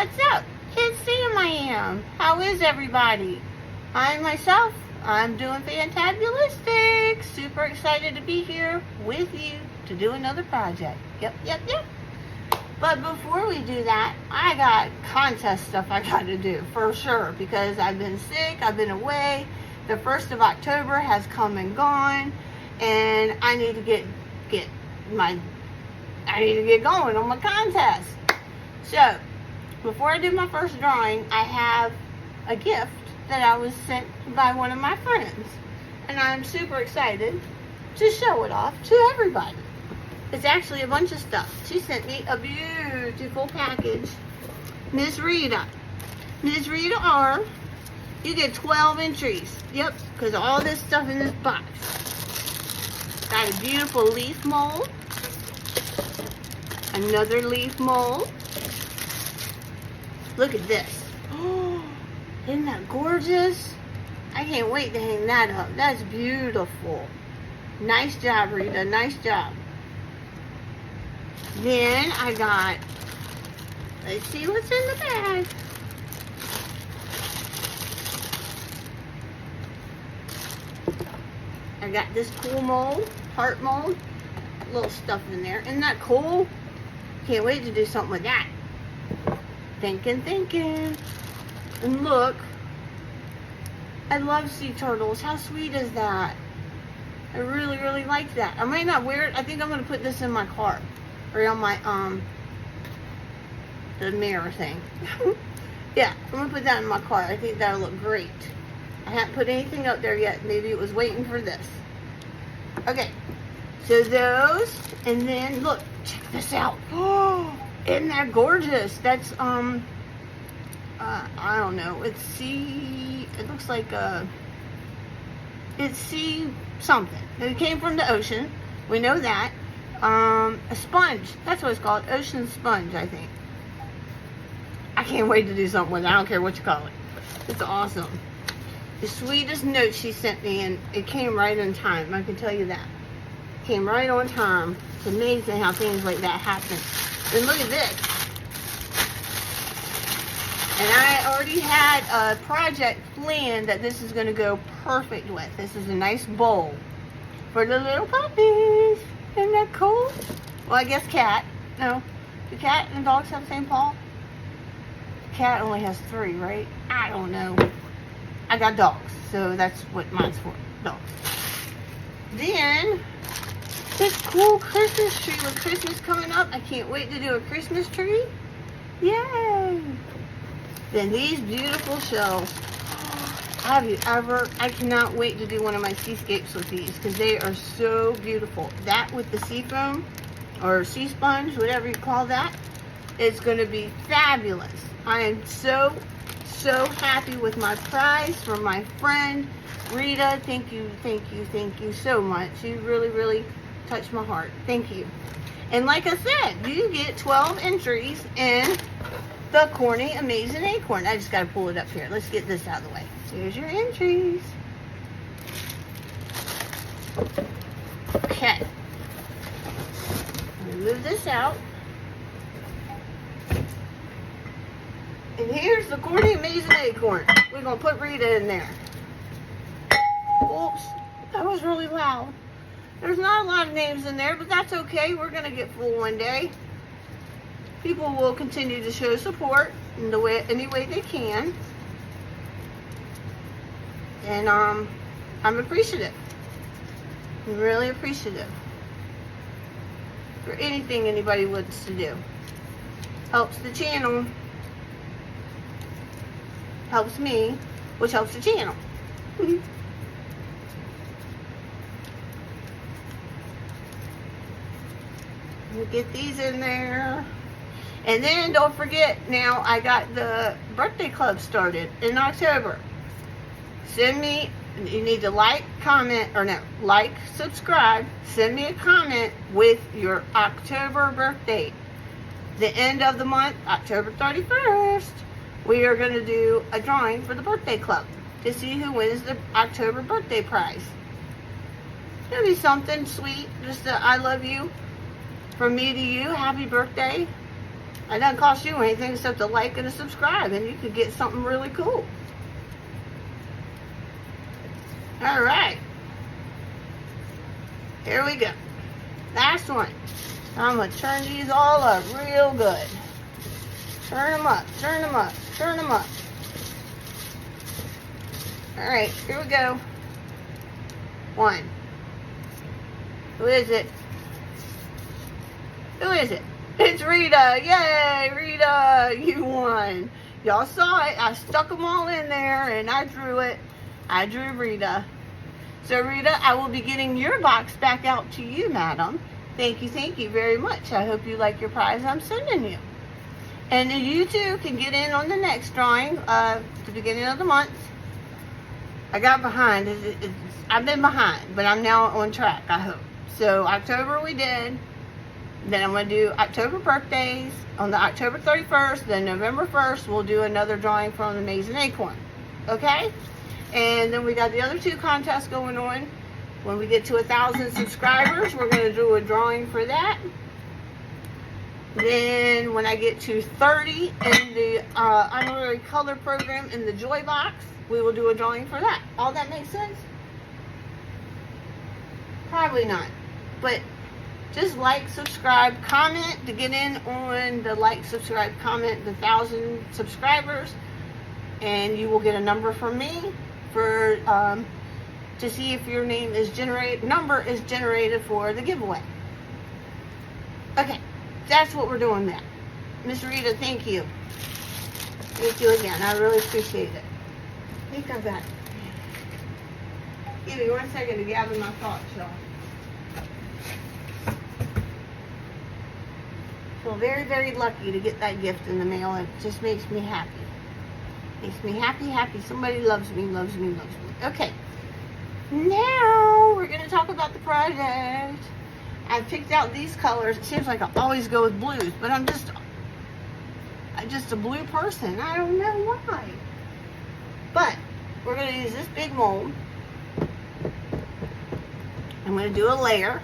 What's up? It's Sam I am. How is everybody? I'm doing fantabulistic. Super excited to be here with you to do another project. Yep. But before we do that, I got contest stuff I got to do for sure because I've been sick, I've been away. The 1st of October has come and gone, and I need to get going on my contest. So, before I do my first drawing, I have a gift that I was sent by one of my friends. And I'm super excited to show it off to everybody. It's actually a bunch of stuff. She sent me a beautiful package. Ms. Rita R. You get 12 entries. Yep, because all this stuff in this box. Got a beautiful leaf mold. Another leaf mold. Look at this. Oh, isn't that gorgeous? I can't wait to hang that up. That's beautiful. Nice job, Rita. Nice job. Then I got, let's see what's in the bag. I got this cool mold, heart mold. Little stuff in there. Isn't that cool? Can't wait to do something with that. Thinking. And look, I love sea turtles. How sweet is that? I really like that. I might not wear it. I think I'm gonna put this in my car or on my the mirror thing. Yeah, I'm gonna put that in my car. I think that'll look great. I haven't put anything up there yet. Maybe it was waiting for this. Okay, so those, and then look, check this out. Oh, isn't that gorgeous? That's I don't know. It looks like it's sea something. It came from the ocean. We know that. A sponge. That's what it's called. Ocean sponge, I think. I can't wait to do something with it. I don't care what you call it. It's awesome. The sweetest note she sent me, and it came right on time. I can tell you that. It came right on time. It's amazing how things like that happen. And look at this. And I already had a project planned that this is going to go perfect with. This is a nice bowl for the little puppies. Isn't that cool? Well, I guess cat. No. Do cat and dogs have the same paw? Cat only has 3, right? I don't know. I got dogs, so that's what mine's for. Dogs. Then, this cool Christmas tree with Christmas coming up. I can't wait to do a Christmas tree. Yay! Then these beautiful shells. Have you ever? I cannot wait to do one of my seascapes with these because they are so beautiful. That with the sea foam or sea sponge, whatever you call that, is going to be fabulous. I am so happy with my prize from my friend Rita. Thank you so much. You really touched my heart. Thank you. And like I said, you get 12 entries in the Corny Amazing Acorn. I just got to pull it up here. Let's get this out of the way. So here's your entries. Okay. Move this out. And here's the Corny Amazing Acorn. We're going to put Rita in there. Oops. That was really loud. There's not a lot of names in there, but that's okay. We're going to get full one day. People will continue to show support in any way they can. And I'm appreciative. I'm really appreciative for anything anybody wants to do. Helps the channel. Helps me, which helps the channel. We'll get these in there. And then don't forget, now I got the birthday club started in October. Send me, you need to like, comment, or no, like, subscribe, send me a comment with your October birthday. The end of the month, October 31st, we are going to do a drawing for the birthday club to see who wins the October birthday prize. It'll be something sweet, just a I love you from me to you, happy birthday. It doesn't cost you anything except a like and a subscribe, and you could get something really cool. All right. Here we go. Last one. I'm going to turn these all up real good. Turn them up, turn them up, turn them up. All right, here we go. One. Who is it? Who is it? It's Rita. Yay, Rita, you won. Y'all saw it. I stuck them all in there and I drew it. I drew Rita. So Rita, I will be getting your box back out to you, madam. Thank you very much. I hope you like your prize I'm sending you. And then you too can get in on the next drawing, the beginning of the month. I got behind. I've been behind, but I'm now on track, I hope. So October we did. Then I'm going to do October birthdays on the October 31st. Then November 1st, we'll do another drawing from the Amazing Acorn. Okay? And then we got the other two contests going on. When we get to 1,000 subscribers, we're going to do a drawing for that. Then when I get to 30 in the honorary color program in the Joy Box, we will do a drawing for that. All that makes sense? Probably not. But just like, subscribe, comment to get in on the like, subscribe, comment, the 1,000 subscribers. And you will get a number from me for to see if your name is number is generated for the giveaway. Okay, that's what we're doing now. Miss Rita, thank you. Thank you again. I really appreciate it. I think I got it. Give me 1 second to gather my thoughts, y'all. Feel very lucky to get that gift in the mail. It just makes me happy. Makes me happy. Somebody loves me. Okay. Now we're going to talk about the project. I picked out these colors. It seems like I always go with blues, but I'm just a blue person. I don't know why. But we're going to use this big mold. I'm going to do a layer.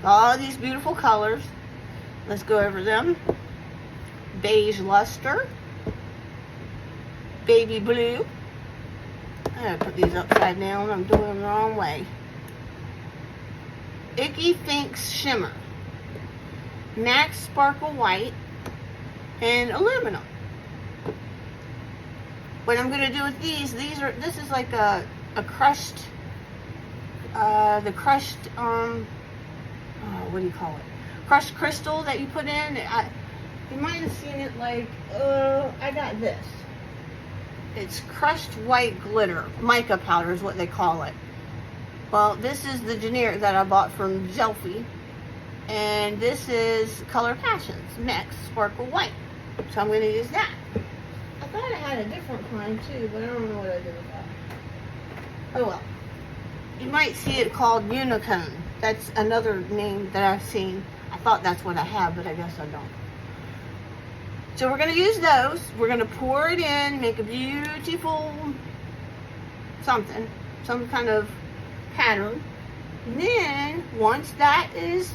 All these beautiful colors. Let's go over them. Beige luster. Baby blue. I'm going to put these upside down. I'm doing them the wrong way. Icky Finks Shimmer. Max Sparkle White. And aluminum. What I'm going to do with this is like a crushed, what do you call it? Crushed crystal that you put in. You might have seen it like, I got this. It's crushed white glitter. Mica powder is what they call it. Well, this is the generic that I bought from Zelfie. And this is Color Passions Max Sparkle White. So I'm going to use that. I thought I had a different kind too, but I don't know what I did with that. Oh well. You might see it called Unicone. That's another name that I've seen. I thought that's what I have, but I guess I don't. So we're going to use those. We're going to pour it in, make a beautiful something, some kind of pattern. And then once that is,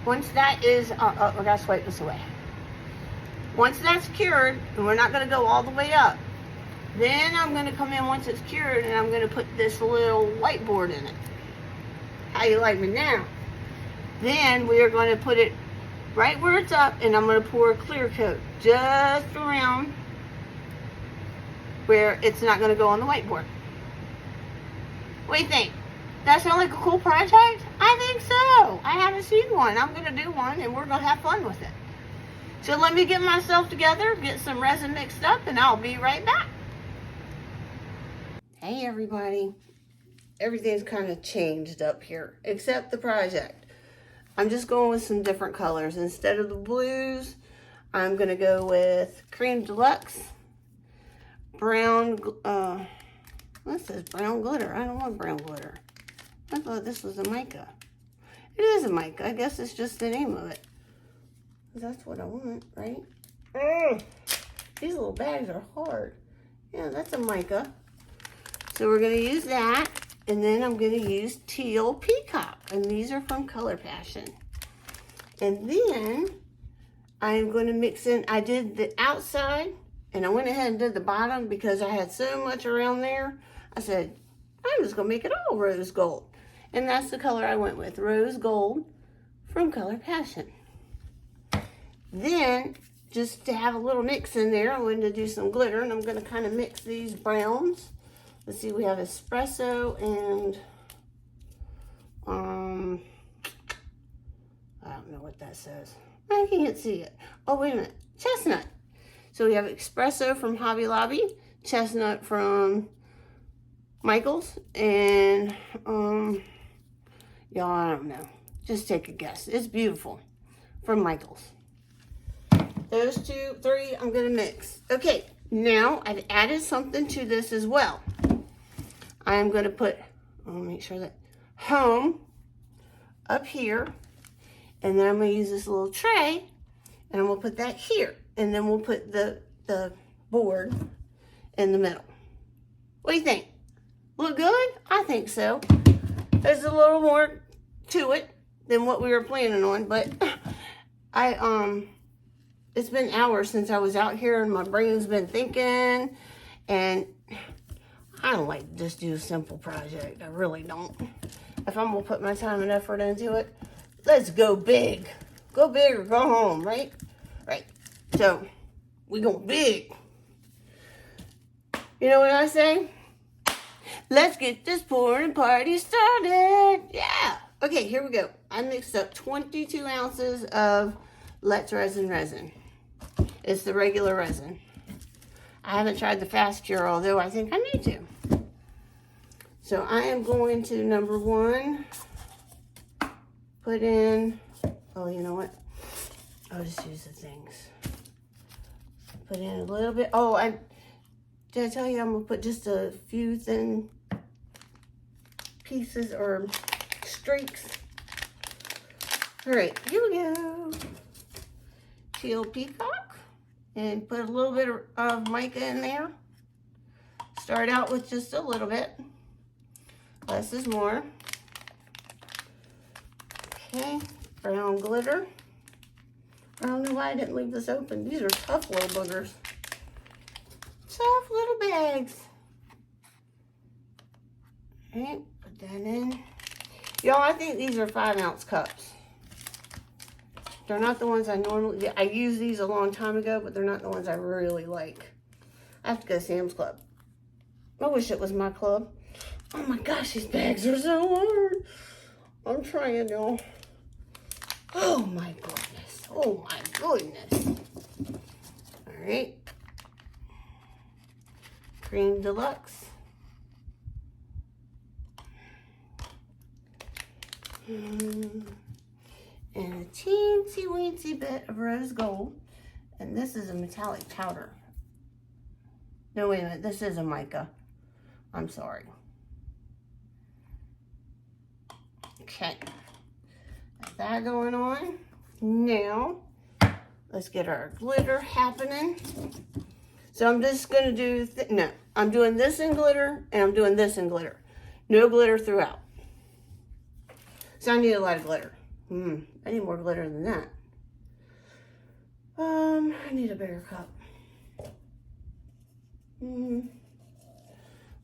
I gotta swipe this away. Once that's cured, and we're not going to go all the way up, then I'm going to come in once it's cured and I'm going to put this little whiteboard in it. How you like me now? Then we are going to put it right where it's up, and I'm going to pour a clear coat just around where it's not going to go on the whiteboard. What do you think? That sound like a cool project? I think so. I haven't seen one. I'm going to do one, and we're going to have fun with it. So let me get myself together, get some resin mixed up, and I'll be right back. Hey everybody. Everything's kind of changed up here, except the project. I'm just going with some different colors. Instead of the blues, I'm going to go with Crème Deluxe, brown, what says brown glitter? I don't want brown glitter. I thought this was a mica. It is a mica. I guess it's just the name of it. That's what I want, right? These little bags are hard. Yeah, that's a mica. So we're going to use that. And then I'm going to use Teal Peacock. And these are from Color Passion. And then I'm going to mix in, I did the outside and I went ahead and did the bottom because I had so much around there. I said, I'm just going to make it all rose gold. And that's the color I went with, rose gold from Color Passion. Then, just to have a little mix in there, I'm going to do some glitter, and I'm going to kind of mix these browns. Let's see, we have espresso and, I don't know what that says. I can't see it. Oh, wait a minute, chestnut. So we have espresso from Hobby Lobby, chestnut from Micas, and, y'all, I don't know. Just take a guess. It's beautiful from Micas. Those two, three, I'm going to mix. Okay, now I've added something to this as well. I'm going to put, I'll make sure that home up here. And then I'm going to use this little tray. And I'm going to put that here. And then we'll put the board in the middle. What do you think? Look good? I think so. There's a little more to it than what we were planning on. But it's been hours since I was out here and my brain's been thinking, and I don't like to just do a simple project. I really don't. If I'm gonna put my time and effort into it, let's go big. Go big or go home, right? Right. So, we go big. You know what I say? Let's get this pouring party started. Yeah. Okay, here we go. I mixed up 22 ounces of Let's Resin. It's the regular resin. I haven't tried the fast cure, although I think I need to. So I am going to, number one, put in, oh, you know what? I'll just use the things. Put in a little bit. Oh, did I tell you I'm going to put just a few thin pieces or streaks? All right, here we go. Teal peacock. And put a little bit of mica in there. Start out with just a little bit. Less is more. Okay, brown glitter. I don't know why I didn't leave this open. These are tough little boogers. Tough little bags. All right, put that in. Y'all, I think these are 5-ounce cups. They're not the ones I used these a long time ago, but they're not the ones I really like. I have to go to Sam's Club. I wish it was my club. Oh my gosh, these bags are so hard. I'm trying, y'all. Oh my goodness. Oh my goodness. All right. Crème Deluxe. And a teensy weensy bit of rose gold. And this is a metallic powder. No, wait a minute. This is a mica. I'm sorry. Okay. Got that going on. Now, let's get our glitter happening. So I'm just going to do, no, I'm doing this in glitter and I'm doing this in glitter. No glitter throughout. So I need a lot of glitter. I need more glitter than that. I need a bigger cup. I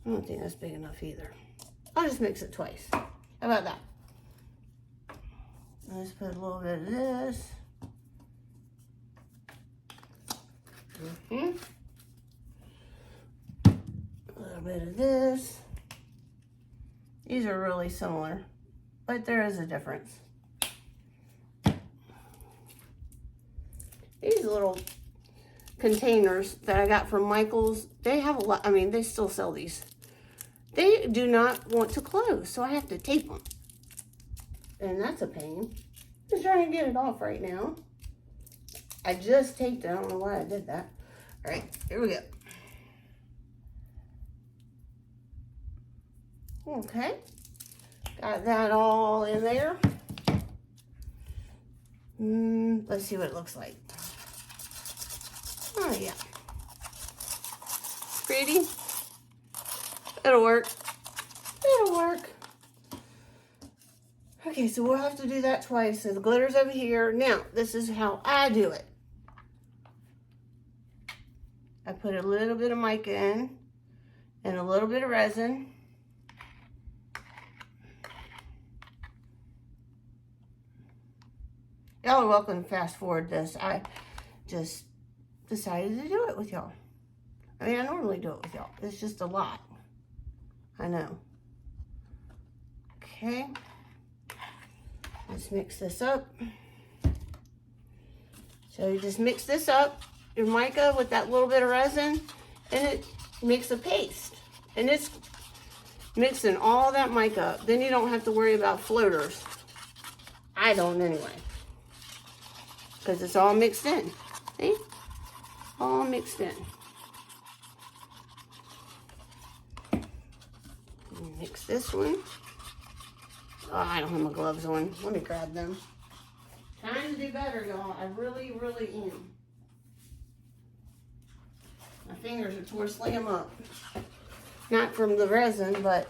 don't think that's big enough either. I'll just mix it twice. How about that? Let's put a little bit of this. A little bit of this. These are really similar, but there is a difference. These little containers that I got from Micas, they have a lot, I mean, they still sell these. They do not want to close, so I have to tape them. And that's a pain. Just trying to get it off right now. I just taped it, I don't know why I did that. All right, here we go. Okay, got that all in there. Let's see what it looks like. Oh yeah, pretty. It'll work. It'll work. Okay, so we'll have to do that twice. So the glitter's over here. Now, this is how I do it. I put a little bit of mica in and a little bit of resin. Y'all are welcome to fast forward this. I just decided to do it with y'all. I mean, I normally do it with y'all. It's just a lot. I know. Okay. Let's mix this up. So you just mix this up, your mica with that little bit of resin, and it makes a paste. And it's mixing all that mica up. Then you don't have to worry about floaters. I don't anyway. Because it's all mixed in. See? All mixed in. Mix this one. Oh, I don't have my gloves on. Let me grab them. Trying to do better, y'all. I really, really am. My fingers are tore slam up. Not from the resin, but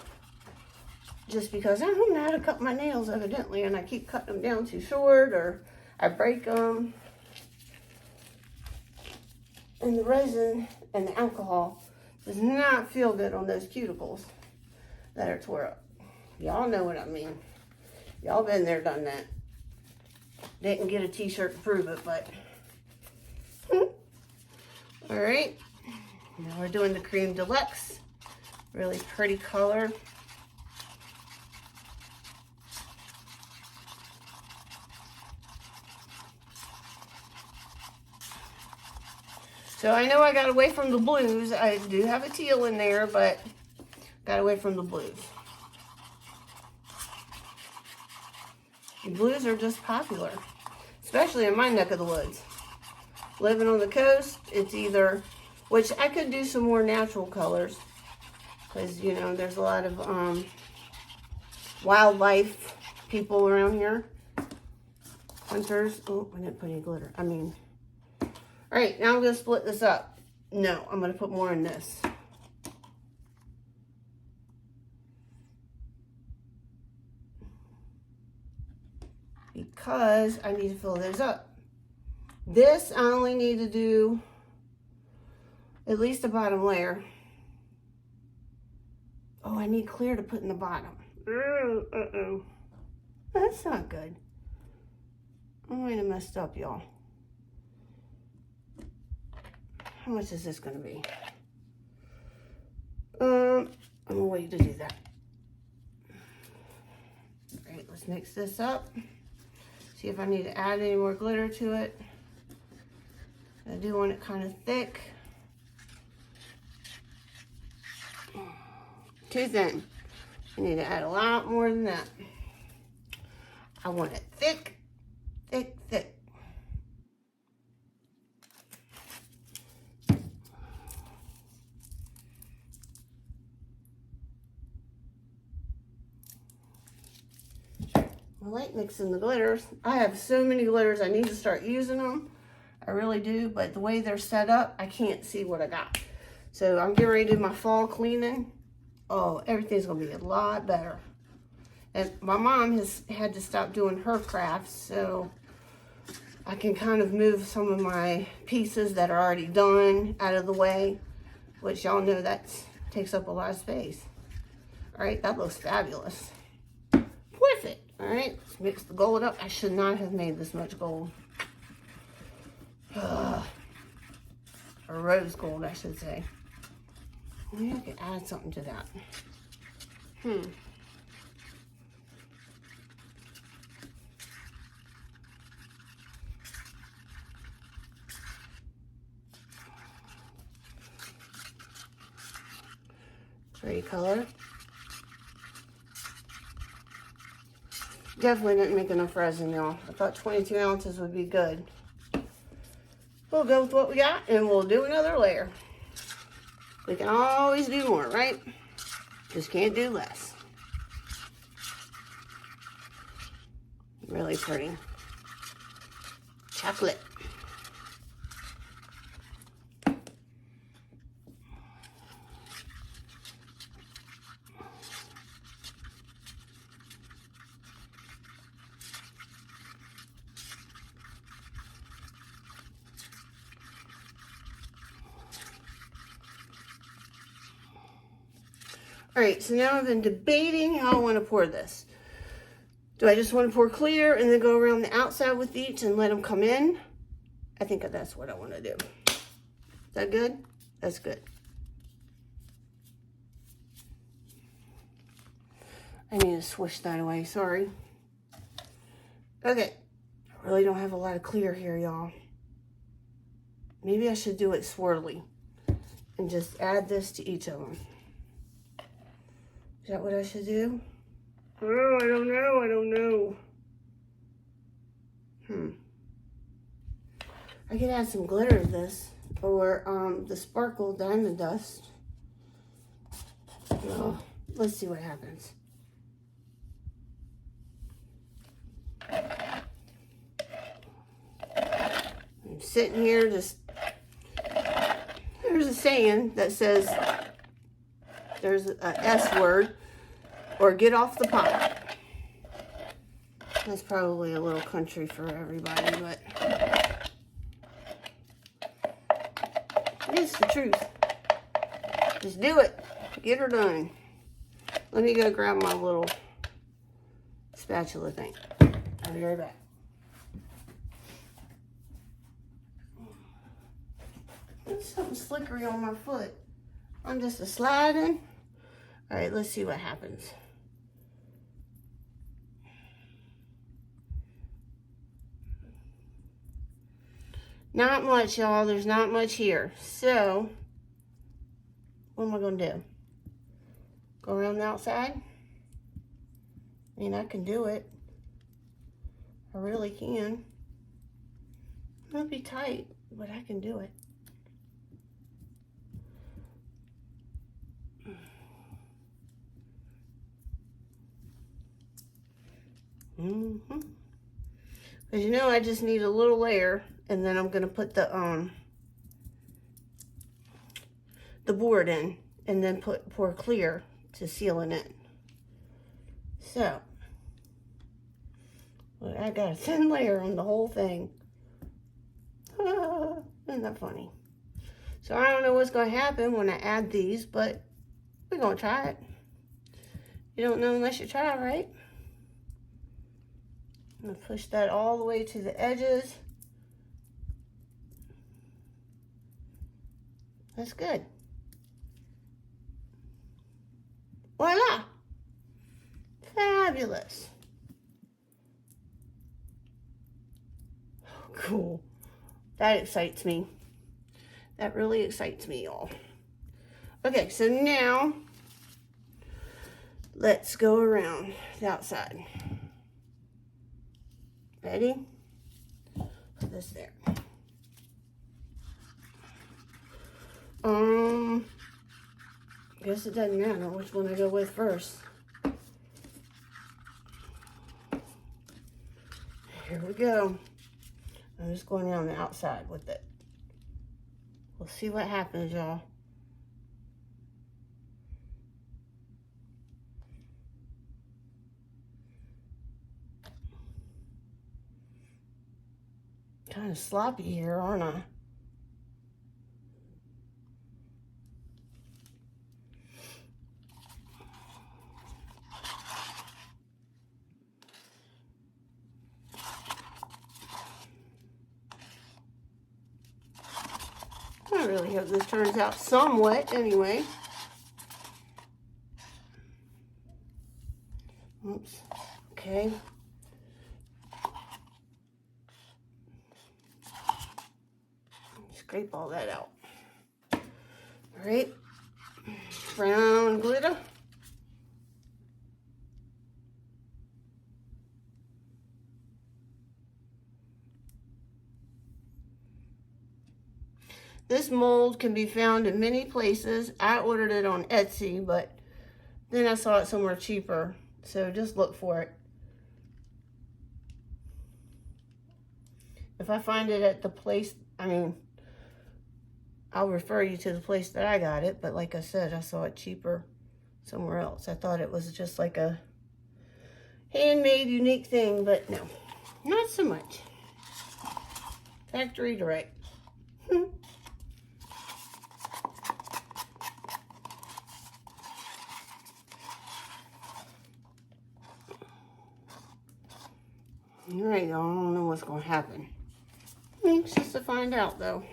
just because I don't know how to cut my nails, evidently, and I keep cutting them down too short, or I break them. And the resin and the alcohol does not feel good on those cuticles that are tore up. Y'all know what I mean. Y'all been there, done that. Didn't get a t-shirt to prove it, but. All right. Now we're doing the Crème Deluxe. Really pretty color. So I know I got away from the blues. I do have a teal in there, but got away from the blues. The blues are just popular, especially in my neck of the woods. Living on the coast, it's either, which I could do some more natural colors, because, you know, there's a lot of wildlife people around here. Hunters. Oh, I didn't put any glitter. I mean, all right, now I'm going to split this up. No, I'm going to put more in this. Because I need to fill those up. This, I only need to do at least the bottom layer. Oh, I need clear to put in the bottom. Uh-oh. That's not good. I might have messed up, y'all. How much is this going to be? I'm going to wait to do that. All right, let's mix this up. See if I need to add any more glitter to it. I do want it kind of thick. Too thin. I need to add a lot more than that. I want it thick, thick, thick. I like mixing the glitters. I have so many glitters, I need to start using them. I really do, but the way they're set up, I can't see what I got. So I'm getting ready to do my fall cleaning. Oh, everything's gonna be a lot better. And my mom has had to stop doing her crafts, so I can kind of move some of my pieces that are already done out of the way, which y'all know that takes up a lot of space. All right, that looks fabulous. Perfect. All right, let's mix the gold up. I should not have made this much gold. Or rose gold, I should say. Maybe I could add something to that. Pretty color. Definitely didn't make enough resin, y'all. I thought 22 ounces would be good. We'll go with what we got and we'll do another layer. We can always do more, right? Just can't do less. Really pretty. Chocolate. All right, so now I've been debating how I want to pour this. Do I just want to pour clear and then go around the outside with each and let them come in? I think that's what I want to do. Is that good? That's good. I need to swish that away, sorry. Okay, I really don't have a lot of clear here, y'all. Maybe I should do it swirly and just add this to each of them. Is that what I should do? Oh, I don't know, I don't know. I could add some glitter to this, or the sparkle diamond dust. Oh, let's see what happens. I'm sitting here just, there's a saying that says, there's a S word, or get off the pot. That's probably a little country for everybody, but it's the truth. Just do it. Get her done. Let me go grab my little spatula thing. I'll be right back. There's something slickery on my foot. I'm just a sliding. All right, let's see what happens. Not much, y'all. There's not much here. So, what am I going to do? Go around the outside? I mean, I can do it. I really can. It'll be tight, but I can do it. Because you know, I just need a little layer, and then I'm going to put the board in, and then pour clear to seal it in. So, I got a thin layer on the whole thing. Isn't that funny? So I don't know what's going to happen when I add these, but we're going to try it. You don't know unless you try, right? I'm going to push that all the way to the edges. That's good. Voila! Fabulous. Cool. That excites me. That really excites me, y'all. Okay, so now let's go around the outside. Ready? Put this there. I guess it doesn't matter which one I go with first. Here we go. I'm just going around the outside with it. We'll see what happens, y'all. Kind of sloppy here, aren't I? I really hope this turns out somewhat anyway. Oops. Okay. Scrape all that out. All right. Brown glitter. This mold can be found in many places. I ordered it on Etsy, but then I saw it somewhere cheaper. So just look for it. If I find it at the place, I mean, I'll refer you to the place that I got it. But like I said, I saw it cheaper somewhere else. I thought it was just like a handmade, unique thing, but no, not so much. Factory direct. All right, y'all, I don't know what's going to happen. I'm anxious to find out, though.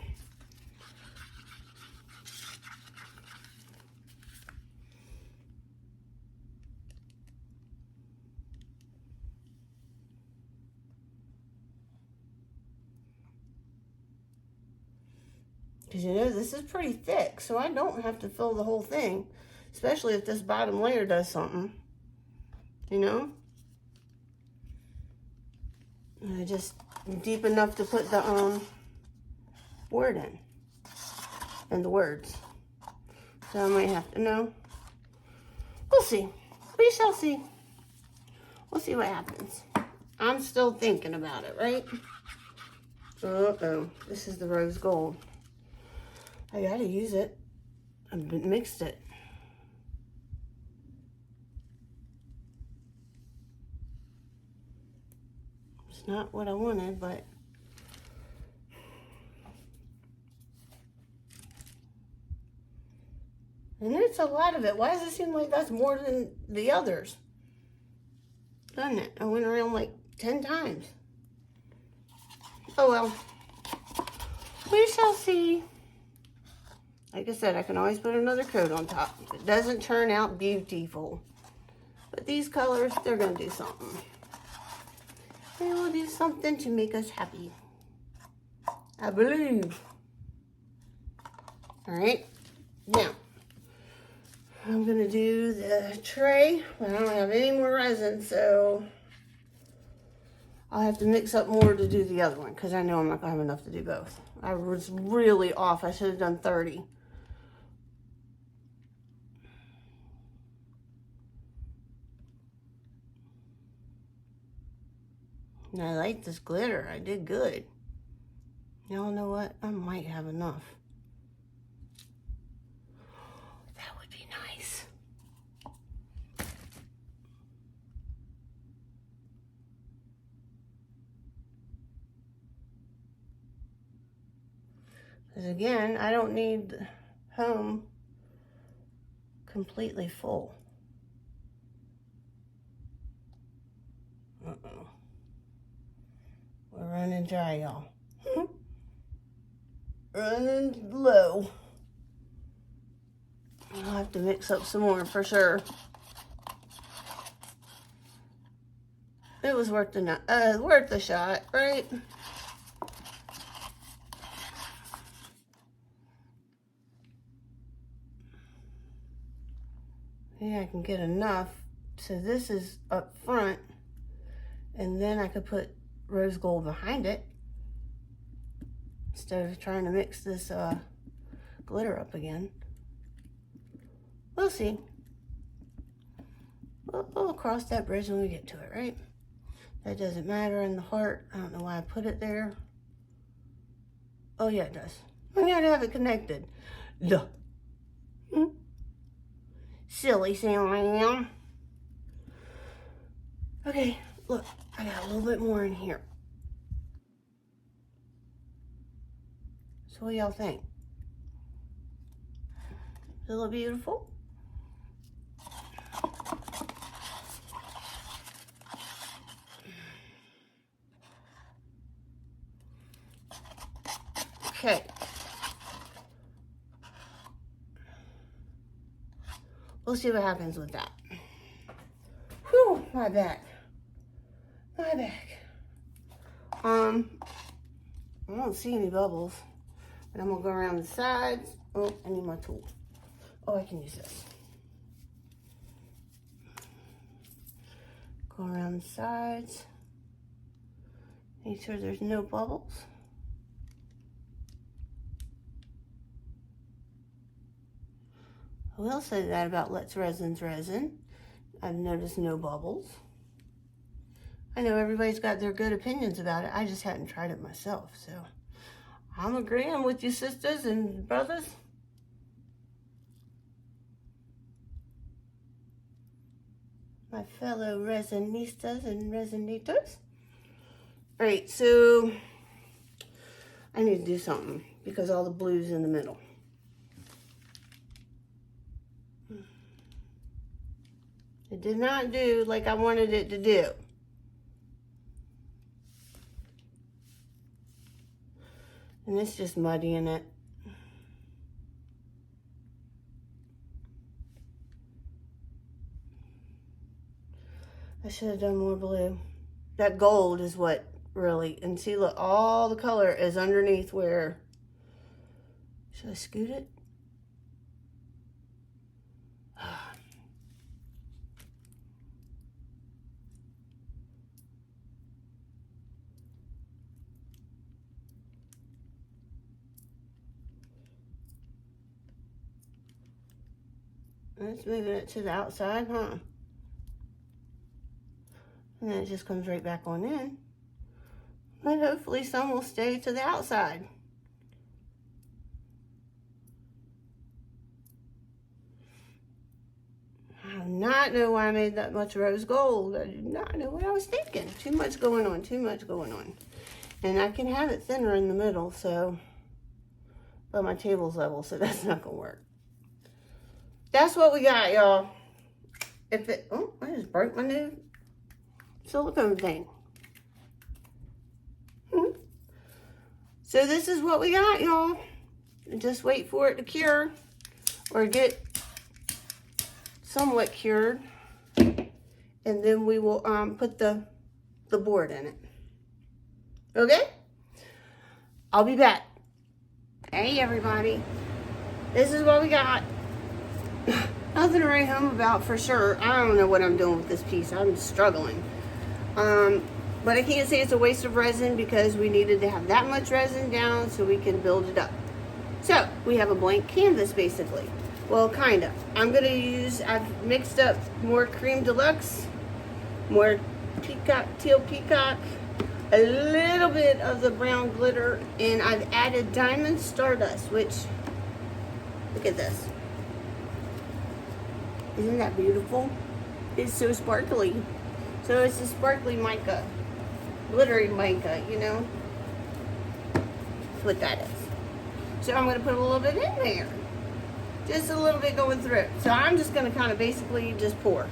Because you know, this is pretty thick, so I don't have to fill the whole thing, especially if this bottom layer does something, you know? And I just deep enough to put the word in, and the words. So I might have to know. We'll see. We shall see. We'll see what happens. I'm still thinking about it, right? Uh-oh. This is the rose gold. I gotta use it. I mixed it. It's not what I wanted, but and it's a lot of it. Why does it seem like that's more than the others? Doesn't it? I went around like 10 times. Oh well. We shall see. Like I said, I can always put another coat on top. If it doesn't turn out beautiful. But these colors, they're going to do something. They will do something to make us happy. I believe. Alright. Now, I'm going to do the tray. I don't have any more resin, so I'll have to mix up more to do the other one. Because I know I'm not going to have enough to do both. I was really off. I should have done 30. And I like this glitter. I did good. Y'all know what? I might have enough. That would be nice. Because again, I don't need home completely full. Uh-oh. We're running dry, y'all. Running low. I'll have to mix up some more for sure. It was worth the shot, right? Yeah, I can get enough. So this is up front, and then I could put rose gold behind it instead of trying to mix this glitter up again. We'll see. We'll cross that bridge when we get to it, right? That doesn't matter in the heart. I don't know why I put it there. Oh yeah, it does. I gotta have it connected. Duh. Silly sound I am. Okay, look, I got a little bit more in here. So what y'all think? Does it look beautiful? Okay. We'll see what happens with that. Whew, my back. My back. I don't see any bubbles. But I'm gonna go around the sides. Oh, I need my tool. Oh, I can use this. Go around the sides. Make sure there's no bubbles. I will say that about Let's Resin's resin. I've noticed no bubbles. I know everybody's got their good opinions about it. I just hadn't tried it myself, so I'm agreeing with you sisters and brothers. My fellow resinistas and resinators. All right, so I need to do something because all the blue's in the middle. It did not do like I wanted it to do. And it's just muddying it. I should have done more blue. That gold is what really, and see, look, all the color is underneath where, should I scoot it? It's moving it to the outside, huh? And then it just comes right back on in. But hopefully some will stay to the outside. I do not know why I made that much rose gold. I do not know what I was thinking. Too much going on, too much going on. And I can have it thinner in the middle, so, but my table's level, so that's not gonna work. That's what we got, y'all. If it, oh, I just broke my new silicone thing. So this is what we got, y'all. Just wait for it to cure or get somewhat cured. And then we will put the board in it. Okay? I'll be back. Hey, everybody. This is what we got. Nothing to write home about for sure. I don't know what I'm doing with this piece. I'm struggling. But I can't say it's a waste of resin because we needed to have that much resin down so we can build it up. So we have a blank canvas basically. Well, kind of. I'm going to use, I've mixed up more Crème Deluxe, more peacock, teal peacock, a little bit of the brown glitter, and I've added diamond Stardust, which, look at this. Isn't that beautiful? It's so sparkly. So it's a sparkly mica, glittery mica, you know? That's what that is. So I'm going to put a little bit in there. Just a little bit going through. So I'm just going to kind of basically just pour.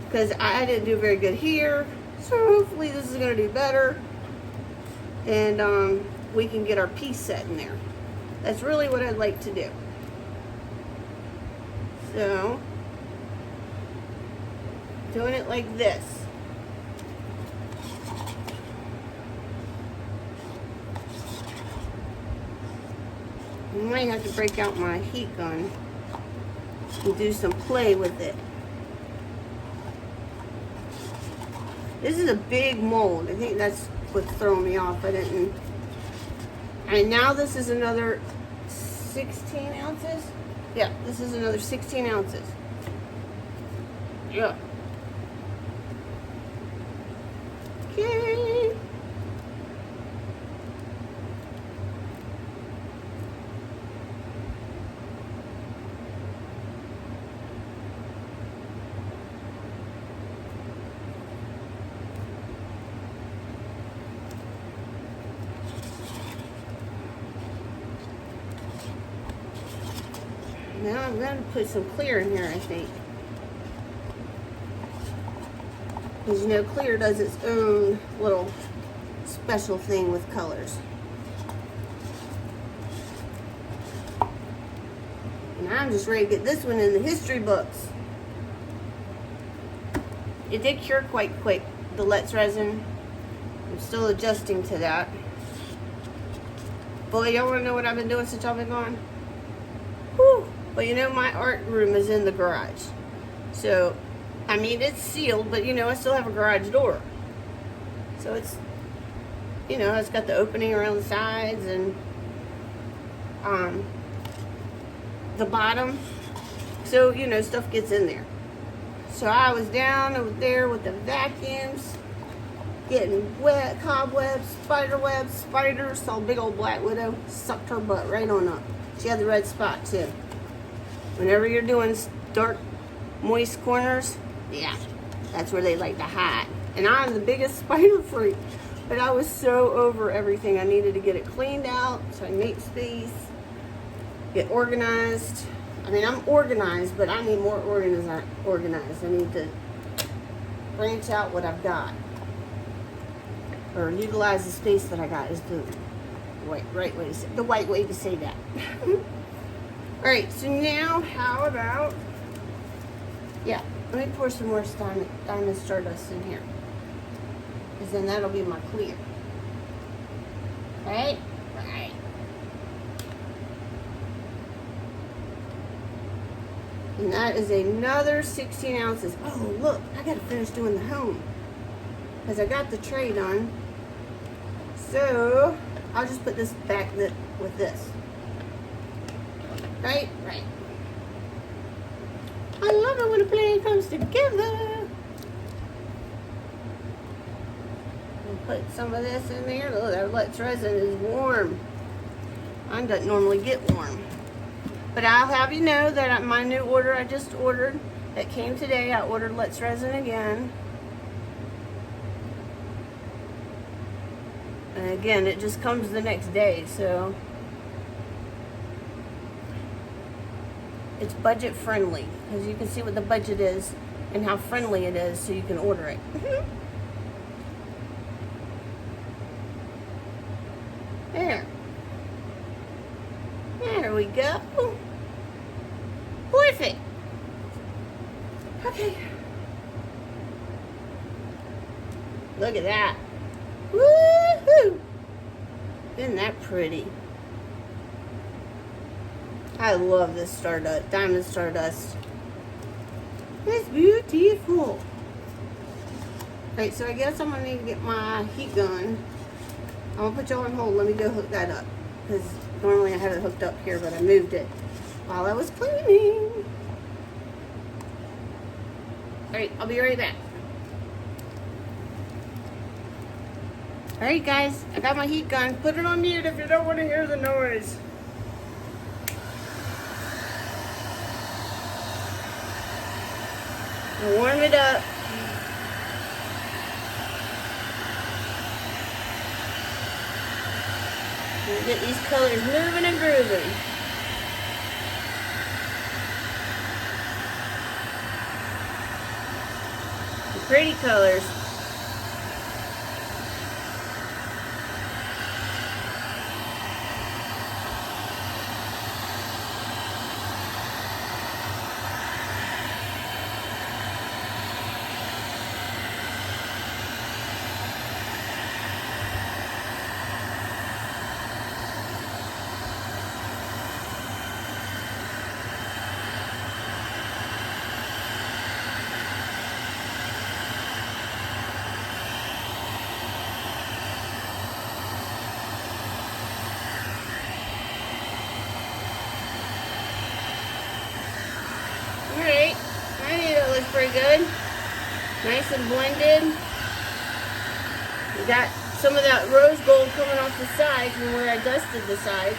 Because I didn't do very good here. So hopefully this is going to do better. And we can get our piece set in there. That's really what I'd like to do. So, doing it like this. I might have to break out my heat gun and do some play with it. This is a big mold. I think that's what's throwing me off. I didn't. And now this is another 16 ounces. Yeah, this is another 16 ounces. Yeah. Okay. Now I'm going to put some clear in here, I think. Because you know, clear does its own little special thing with colors. And I'm just ready to get this one in the history books. It did cure quite quick, the Let's resin. I'm still adjusting to that. Boy, y'all want to know what I've been doing since y'all been gone? Whew. Well, you know, my art room is in the garage. So, I mean, it's sealed, but, you know, I still have a garage door. So it's, you know, it's got the opening around the sides and the bottom. So, you know, stuff gets in there. So I was down over there with the vacuums, getting wet, cobwebs, spider webs, spiders. Saw a big old black widow, sucked her butt right on up. She had the red spot too. Whenever you're doing dark, moist corners, yeah, that's where they like to hide. And I'm the biggest spider freak, but I was so over everything. I needed to get it cleaned out, so I make space, get organized. I mean, I'm organized, but I need more organized. I need to branch out what I've got, or utilize the space that I got is doing. right way to say, the white way to say that. All right, so now how about, yeah, let me pour some more diamond Stardust in here, because then that'll be my clear. Right? Right. And that is another 16 ounces. Oh, look, I gotta finish doing the home, because I got the tray done. So I'll just put this back with this. Right? Right. I love it when a plan comes together. And put some of this in there. Oh, that Luxe resin is warm. I don't normally get warm. But I'll have you know that my new order I just ordered, that came today, I ordered Luxe resin again. And again, it just comes the next day, so it's budget friendly, because you can see what the budget is and how friendly it is, so you can order it. There. There we go. Perfect. Okay. Look at that. Woohoo! Isn't that pretty? I love this Stardust, diamond Stardust. It's beautiful. Alright, so I guess I'm gonna need to get my heat gun. I'm gonna put y'all on hold. Let me go hook that up, because normally I have it hooked up here, but I moved it while I was cleaning. Alright, I'll be right back. Alright guys, I got my heat gun. Put it on mute if you don't want to hear the noise. I'll warm it up. And get these colors moving and grooving. The pretty colors. Alright, I think that looks pretty good. Nice and blended. We got some of that rose gold coming off the sides from where I dusted the sides.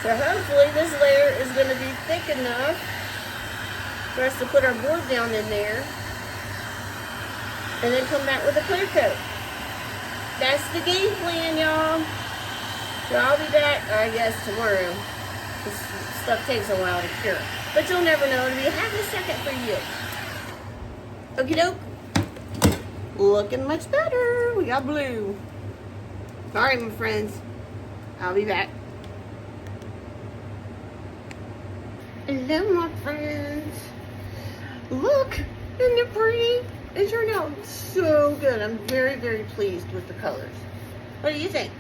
So hopefully this layer is going to be thick enough for us to put our board down in there. And then come back with a clear coat. That's the game plan, y'all. So I'll be back, I guess, tomorrow. This stuff takes a while to cure. But you'll never know. It'll be half a second for you. Okie doke. Looking much better. We got blue. Alright, my friends. I'll be back. Hello, my friends. Look, isn't it pretty? It turned out so good. I'm very, very pleased with the colors. What do you think?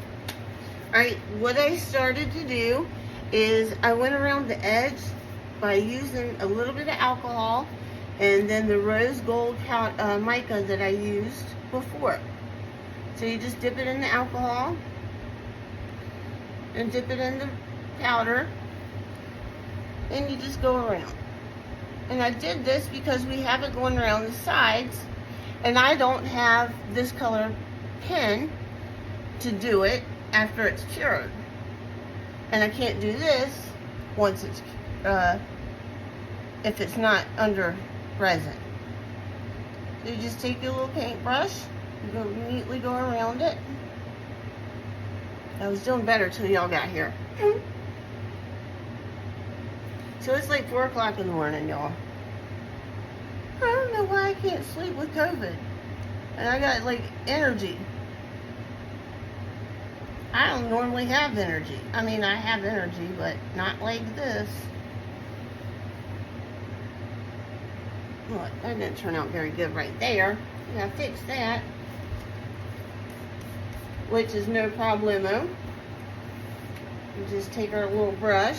Alright, what I started to do is I went around the edge by using a little bit of alcohol and then the rose gold mica that I used before. So you just dip it in the alcohol and dip it in the powder and you just go around. And I did this because we have it going around the sides and I don't have this color pen to do it after it's cured. And I can't do this once it's if it's not under resin. So you just take your little paintbrush, you neatly go around it. I was doing better till y'all got here. So it's like 4 o'clock in the morning, y'all. I don't know why I can't sleep with COVID. And I got like energy. I don't normally have energy. I mean, I have energy, but not like this. Look, that didn't turn out very good right there. I gotta fix that. Which is no problemo. We just take our little brush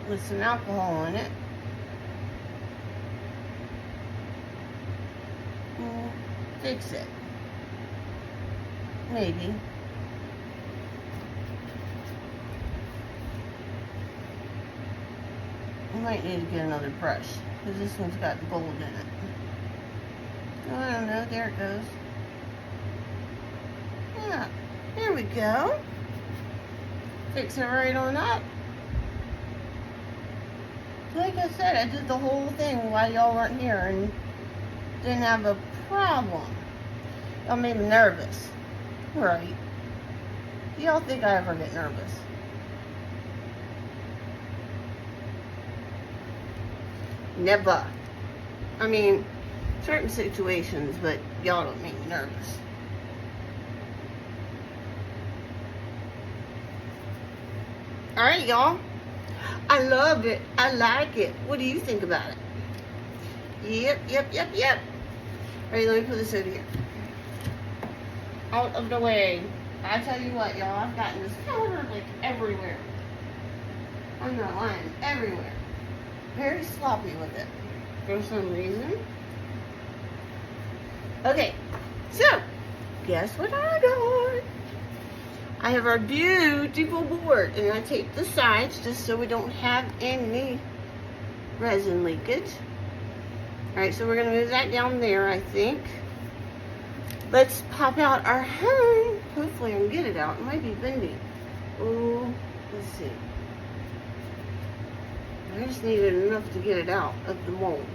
with some alcohol in it. And fix it. Maybe. We might need to get another brush because this one's got gold in it. Oh, I don't know. There it goes. Yeah. There we go. Fix it right on up. Like I said, I did the whole thing while y'all weren't here and didn't have a problem. Y'all made me nervous. Right. Do y'all think I ever get nervous? Never. I mean, certain situations, but y'all don't make me nervous. Alright, y'all. I love it. I like it. What do you think about it? Yep. Alright, let me put this over here. Out of the way. I tell you what, y'all, I've gotten this powder like everywhere. I'm not lying. Everywhere. Very sloppy with it for some reason. Okay, so guess what I got? I have our beautiful board, and I taped the sides just so we don't have any resin leakage. Alright, so we're going to move that down there, I think. Let's pop out our home. Hopefully I can get it out. It might be bendy. Oh, let's see. I just needed enough to get it out of the mold.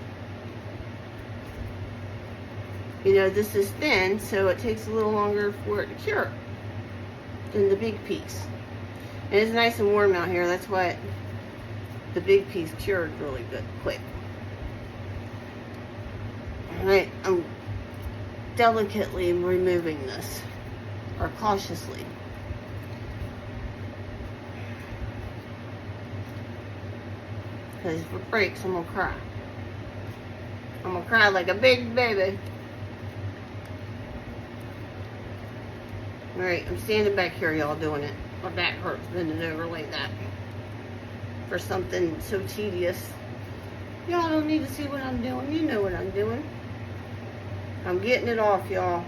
You know, this is thin, so it takes a little longer for it to cure than the big piece. And it's nice and warm out here. That's why the big piece cured really good, quick. Alright, I'm delicately removing this, or cautiously. Because if it breaks, I'm gonna cry. I'm gonna cry like a big baby. Alright, I'm standing back here, y'all, doing it. My back hurts bending over like that. For something so tedious. Y'all don't need to see what I'm doing. You know what I'm doing. I'm getting it off, y'all.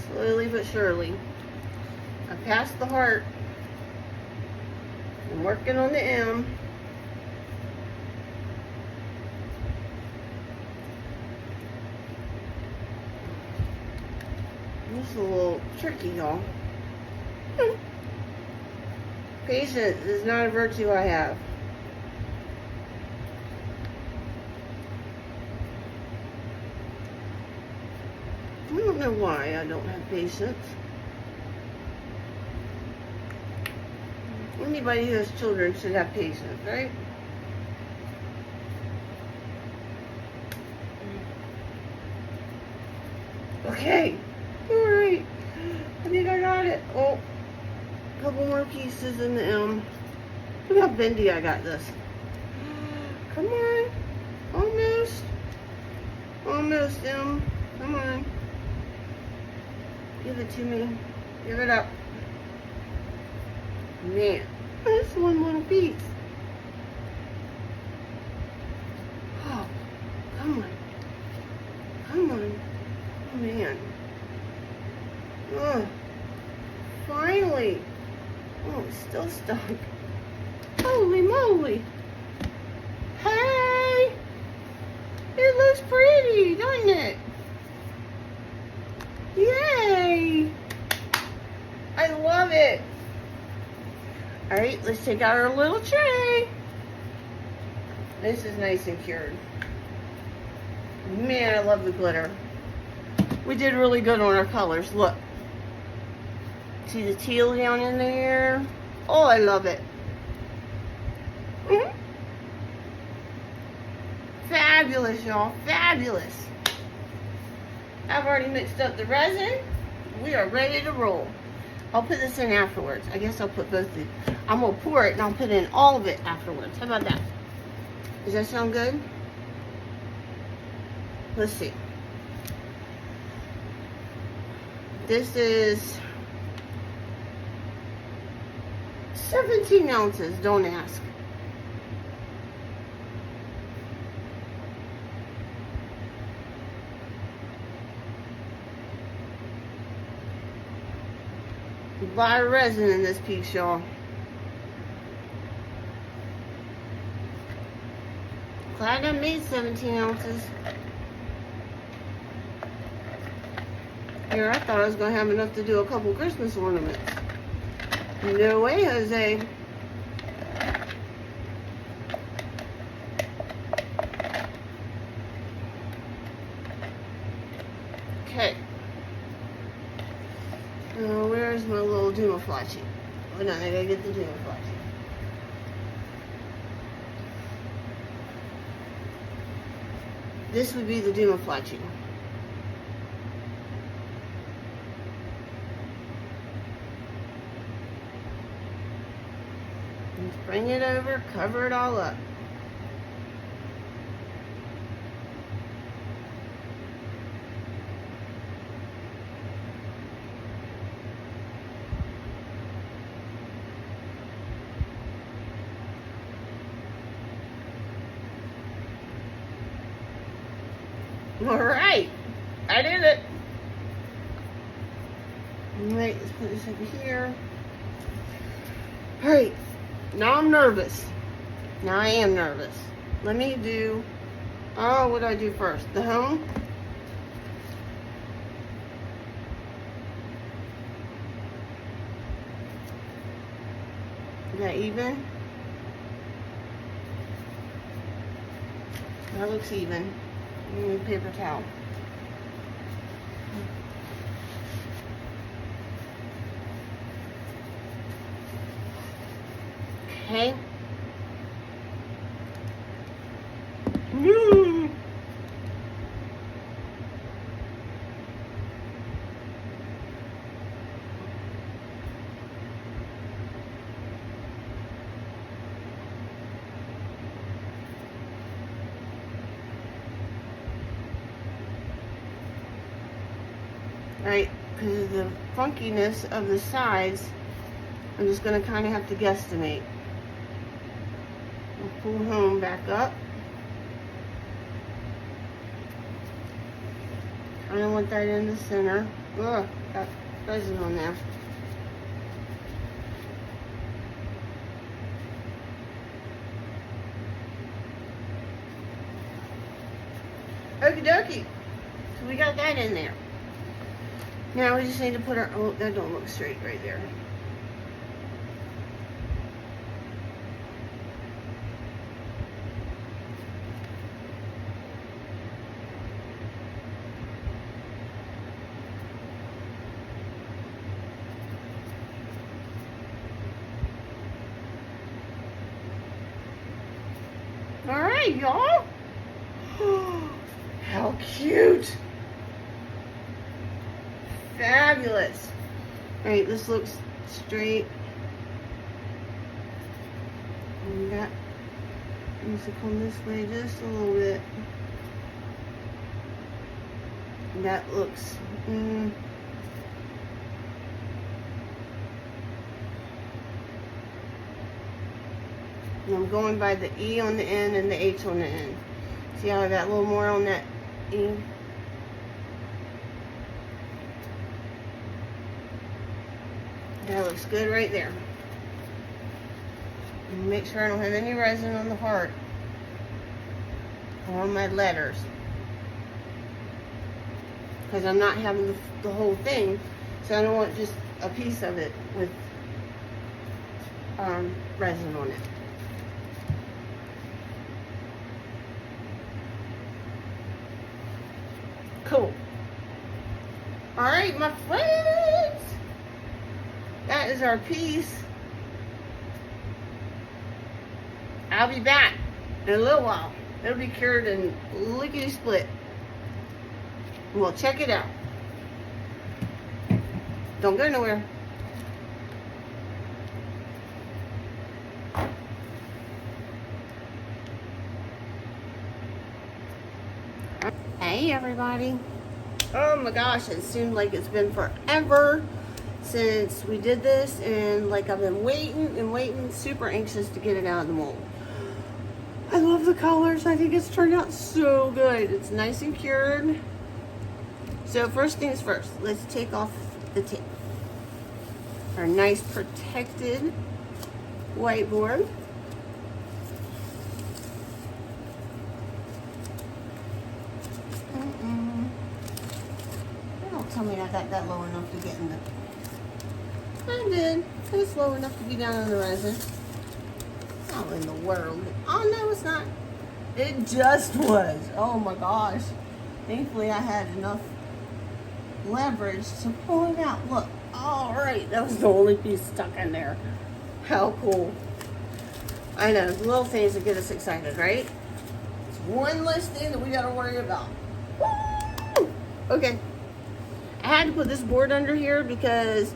Slowly but surely. I passed the heart. I'm working on the M. This is a little tricky, y'all. Patience is not a virtue I have. I don't know why I don't have patience. Anybody who has children should have patience, right? Okay. Alright. I think I got it. Oh. A couple more pieces in the M. Look how bendy I got this. Come on. Almost. Almost, M. Come on. Give it to me. Give it up. Man. That's one little piece. Oh. Come on. Come on. Oh, man. Oh. Finally. Oh, it's still stuck. Holy moly. Hey! It looks pretty, doesn't it? Yay! I love it. Alright, let's take out our little tray. This is nice and cured. Man, I love the glitter. We did really good on our colors. Look. See the teal down in there? Oh, I love it. Fabulous, y'all. Fabulous. I've already mixed up the resin. We are ready to roll. I'll put this in afterwards. I guess I'll put both the, I'm gonna pour it and I'll put in all of it afterwards. How about that? Does that sound good? Let's see. This is 17 ounces, don't ask. A lot of resin in this piece, y'all. Glad I made 17 ounces. Here, I thought I was going to have enough to do a couple Christmas ornaments. No way, Jose. Okay. Where's my little Dumaflachi? Hold on, I gotta get the Dumaflachi. This would be the Dumaflachi. Just bring it over, cover it all up. Alright, I did it. Alright, let's put this over here. Alright, now I'm nervous. Now I am nervous. Let me do, what do I do first? The home? Is that even? That looks even. Need paper towel. Okay. Right, because of the funkiness of the sides, I'm just going to kind of have to guesstimate. I'll pull home back up. I don't want that in the center. Ugh, got resin on there. Okie dokie. So we got that in there. Now we just need to put our, oh, that don't look straight right there. All right, y'all. How cute. Fabulous. Alright, this looks straight. And that needs to come this way just a little bit. And that looks and I'm going by the E on the end and the H on the end. See how I got a little more on that E? That looks good right there. And make sure I don't have any resin on the heart or on my letters, because I'm not having the whole thing, so I don't want just a piece of it with resin on it. Cool. Alright, my friends. That is our piece. I'll be back in a little while. It'll be cured and lickety split. Well, check it out. Don't go nowhere. Hey everybody. Oh my gosh, it seemed like it's been forever since we did this, and like I've been waiting and waiting, super anxious to get it out of the mold. I love the colors. I think it's turned out so good. It's nice and cured. So first things first, let's take off the tape. Our nice protected whiteboard. Don't tell me I got that low enough to get in the... I did. It's low enough to be down in the resin. How in the world? Oh no, it's not. It just was. Oh my gosh. Thankfully I had enough leverage to pull it out. Look. All right. That was the only piece stuck in there. How cool. I know. Little things that get us excited, right? It's one less thing that we got to worry about. Woo! Okay. I had to put this board under here because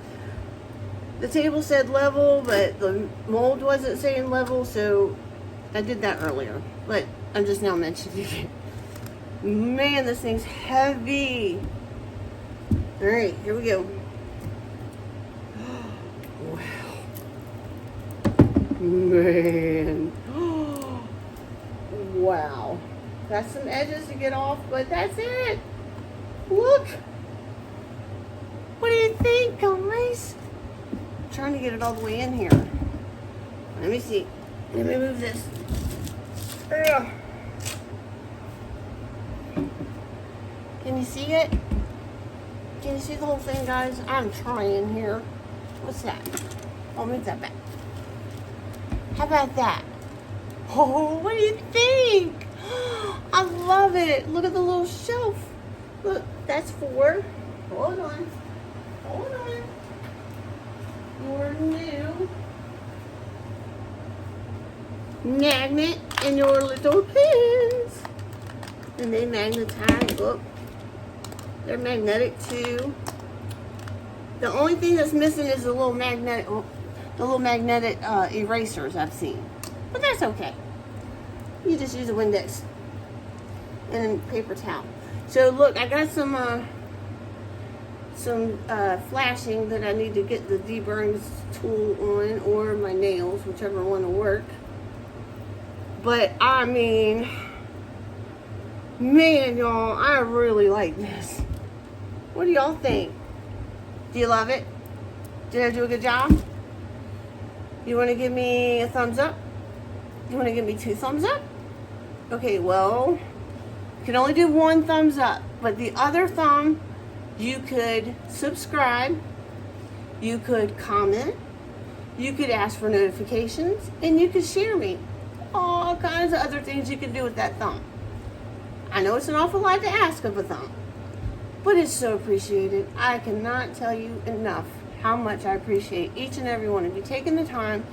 the table said level, but the mold wasn't saying level, so I did that earlier. But I'm just now mentioning it. Man, this thing's heavy. All right, here we go. Wow. Man. Wow. Got some edges to get off, but that's it. Look. What do you think, guys? I'm trying to get it all the way in here. Let me see. Let me move this. Ugh. Can you see it? Can you see the whole thing, guys? I'm trying here. What's that? I'll move that back. How about that? Oh, what do you think? I love it. Look at the little shelf. Look, that's 4. Hold on. Hold on. Your new magnet and your little pins. And they magnetize. Look. They're magnetic too. The only thing that's missing is the little magnetic erasers I've seen. But that's okay. You just use a Windex and a paper towel. So look, I got some flashing that I need to get the deburring tool on, or my nails, whichever one will work. But I mean, man, y'all, I really like this. What do y'all think? Do you love it? Did I do a good job? You want to give me a thumbs up? You want to give me 2 thumbs up? Okay, well, you can only do 1 thumbs up, but the other thumb, you could subscribe, you could comment, you could ask for notifications, and you could share me. All kinds of other things you can do with that thumb. I know it's an awful lot to ask of a thumb, but it's so appreciated. I cannot tell you enough how much I appreciate each and every one of you taking the time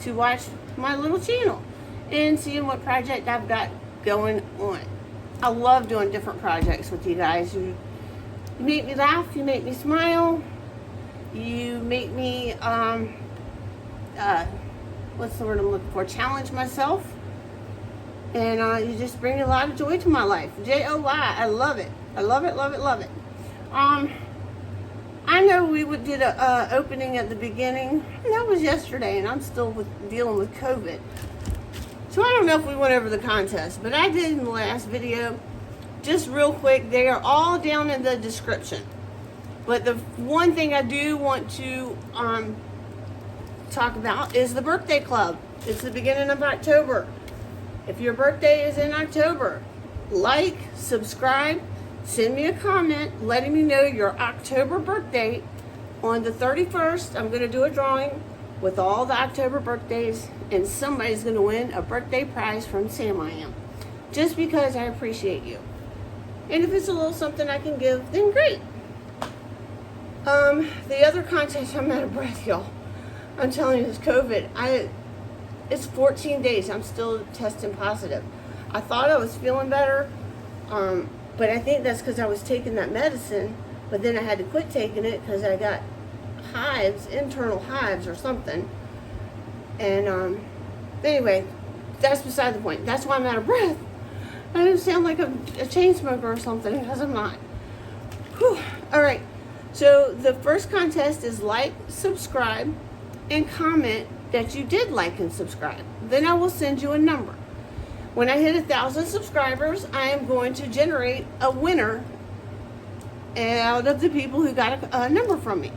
to watch my little channel and seeing what project I've got going on. I love doing different projects with you guys. You make me laugh, you make me smile, you make me, what's the word I'm looking for? Challenge myself. And you just bring a lot of joy to my life. J-O-Y. I love it. I love it, love it, love it. I know we did a opening at the beginning, and that was yesterday, and I'm still dealing with COVID. So I don't know if we went over the contest, but I did in the last video. Just real quick, they are all down in the description. But the one thing I do want to talk about is the birthday club. It's the beginning of October. If your birthday is in October, like, subscribe, send me a comment letting me know your October birthday. On the 31st, I'm going to do a drawing with all the October birthdays, and somebody's going to win a birthday prize from SAMANTHAWEIDNER, just because I appreciate you. And if it's a little something I can give, then great. The other contest, I'm out of breath, y'all. I'm telling you, it's COVID. It's 14 days. I'm still testing positive. I thought I was feeling better. But I think that's because I was taking that medicine, but then I had to quit taking it because I got hives, internal hives or something. And anyway, that's beside the point. That's why I'm out of breath. I don't sound like a chain smoker or something, because I'm not. Whew. All right. So the first contest is like, subscribe, and comment that you did like and subscribe. Then I will send you a number. When I hit 1,000 subscribers, I am going to generate a winner out of the people who got a number from me.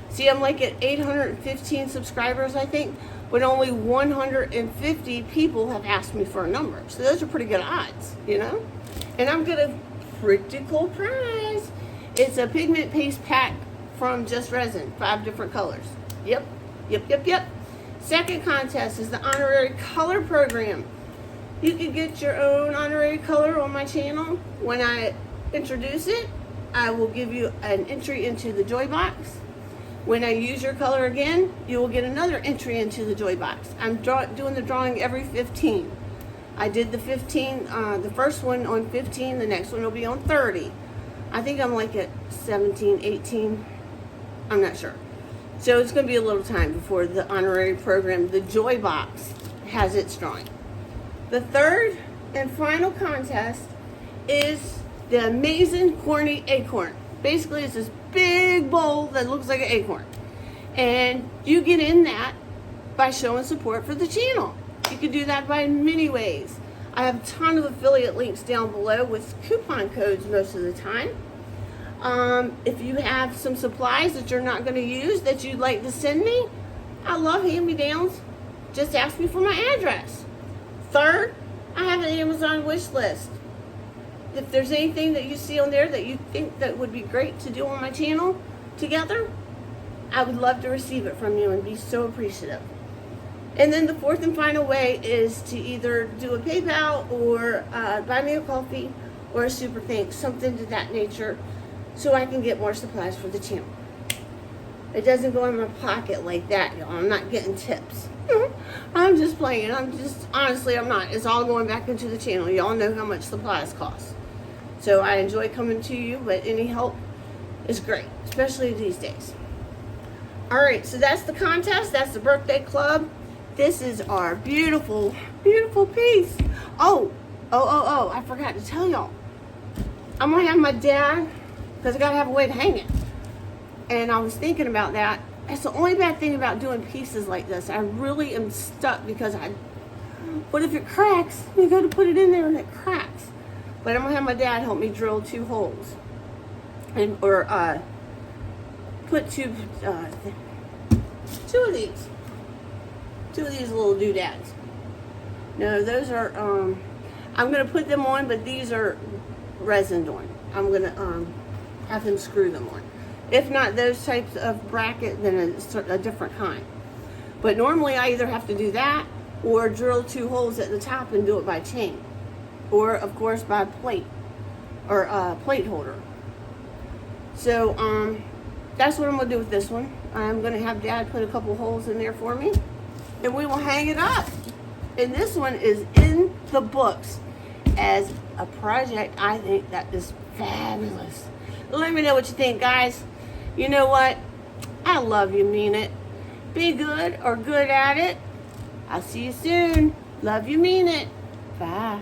See, I'm like at 815 subscribers, I think, but only 150 people have asked me for a number. So those are pretty good odds, you know? And I'm got a pretty cool prize. It's a pigment paste pack from Just Resin, 5 different colors. Yep. Second contest is the honorary color program. You can get your own honorary color on my channel. When I introduce it, I will give you an entry into the Joy Box. When I use your color again, you will get another entry into the Joy Box. I'm doing the drawing every 15. I did the 15, the first one on 15, the next one will be on 30. I think I'm like at 17, 18, I'm not sure. So it's going to be a little time before the honorary program, the Joy Box, has its drawing. The third and final contest is the amazing corny acorn. Basically, it's this big bowl that looks like an acorn. And you get in that by showing support for the channel. You can do that by many ways. I have a ton of affiliate links down below with coupon codes most of the time. If you have some supplies that you're not going to use that you'd like to send me, I love hand-me-downs. Just ask me for my address. Third, I have an Amazon wish list. If there's anything that you see on there that you think that would be great to do on my channel together, I would love to receive it from you and be so appreciative. And then the fourth and final way is to either do a PayPal or buy me a coffee or a super thanks, something to that nature, so I can get more supplies for the channel. It doesn't go in my pocket like that, y'all. I'm not getting tips. I'm just playing. Honestly, I'm not. It's all going back into the channel. Y'all know how much supplies cost. So I enjoy coming to you, but any help is great, especially these days. All right, so that's the contest. That's the birthday club. This is our beautiful, beautiful piece. Oh, I forgot to tell y'all. I'm going to have my dad, because I got to have a way to hang it. And I was thinking about that. That's the only bad thing about doing pieces like this. I really am stuck because what if it cracks? You go to put it in there and it cracks. But I'm going to have my dad help me drill 2 holes. Or put 2 of these. 2 of these little doodads. No, those are, I'm going to put them on, but these are resined on. I'm going to have him screw them on. If not those types of bracket, then it's a different kind. But normally I either have to do that or drill 2 holes at the top and do it by chain. Or, of course, by plate or plate holder. So, that's what I'm going to do with this one. I'm going to have Dad put a couple holes in there for me. And we will hang it up. And this one is in the books as a project I think that is fabulous. Let me know what you think, guys. You know what? I love you, mean it. Be good or good at it. I'll see you soon. Love you, mean it. Bye.